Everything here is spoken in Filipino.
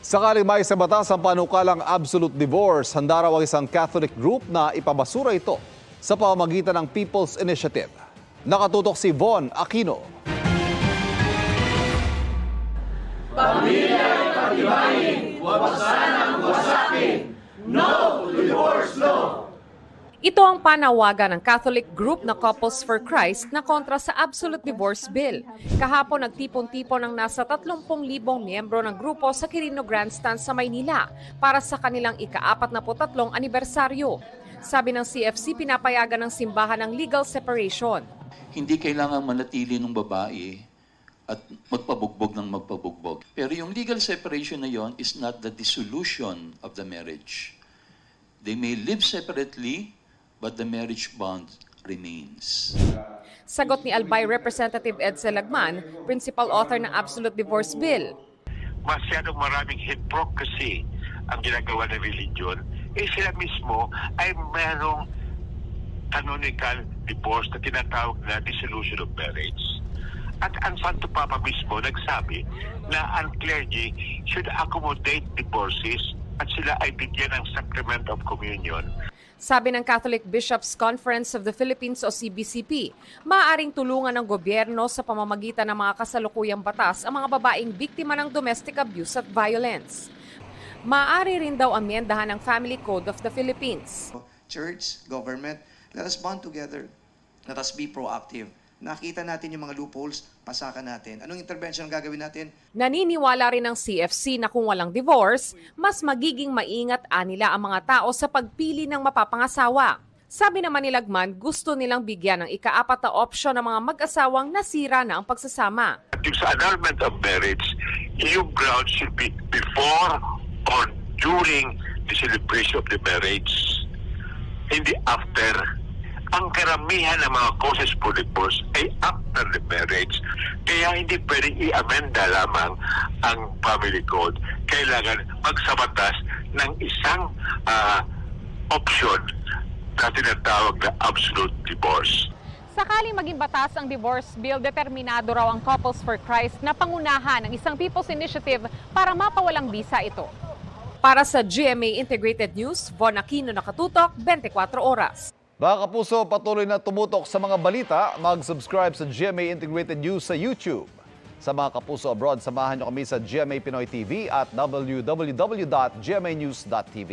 Sakaling may sa batas ang panukalang absolute divorce, handa raw ang isang Catholic group na ipabasura ito sa pamamagitan ng People's Initiative. Nakatutok si Von Aquino. Pamilya ay pagtibayin, huwag sanang wasakin. No to divorce law! Ito ang panawagan ng Catholic group na Couples for Christ na kontra sa Absolute Divorce Bill. Kahapon nagtipon-tipon ang nasa 30,000 miyembro ng grupo sa Quirino Grandstand sa Maynila para sa kanilang ika-43 anibersaryo. Sabi ng CFC, pinapayagan ng simbahan ng legal separation. Hindi kailangan manatili ng babae at magpabugbog ng magpabugbog. Pero yung legal separation na yon is not the dissolution of the marriage. They may live separately, but the marriage bond remains. Sagot ni Albay Representative Edsel Lagman, principal author ng Absolute Divorce Bill. Masyadong maraming hypocrisy ang ginagawa ng religion. Sila mismo ay merong canonical divorce na tinatawag na dissolution of marriage. At ang Santo Papa mismo nagsabi na ang clergy should accommodate divorces at sila ay bigyan ng sacrament of communion. Sabi ng Catholic Bishops' Conference of the Philippines o CBCP, maaaring tulungan ng gobyerno sa pamamagitan ng mga kasalukuyang batas ang mga babaeng biktima ng domestic abuse at violence. Maaari rin daw amyendahan ng Family Code of the Philippines. Church, government, let us bond together. Let us be proactive. Nakita natin yung mga loopholes, pasakan natin. Anong intervention ang gagawin natin? Naniniwala rin ng CFC na kung walang divorce, mas magiging maingat anila ang mga tao sa pagpili ng mapapangasawa. Sabi naman ni Lagman, gusto nilang bigyan ng ika-4 na opsyon ng mga mag-asawang nasira na ang pagsasama. Yung sa annulment of marriage, yung ground should be before or during the celebration of the marriage, hindi after. Ang karamihan ng mga causes for divorce ay after the marriage. Kaya hindi pwedeng i-amenda lamang ang family code. Kailangan magsabatas ng isang option na tinatawag na absolute divorce. Sakaling maging batas ang divorce bill, determinado raw ang Couples for Christ na pangunahan ng isang People's Initiative para mapawalang bisa ito. Para sa GMA Integrated News, Von Aquino, Nakatutok, 24 Oras. Mga kapuso, patuloy na tumutok sa mga balita. Mag-subscribe sa GMA Integrated News sa YouTube. Sa mga kapuso abroad, samahan nyo kami sa GMA Pinoy TV at www.gmanews.tv.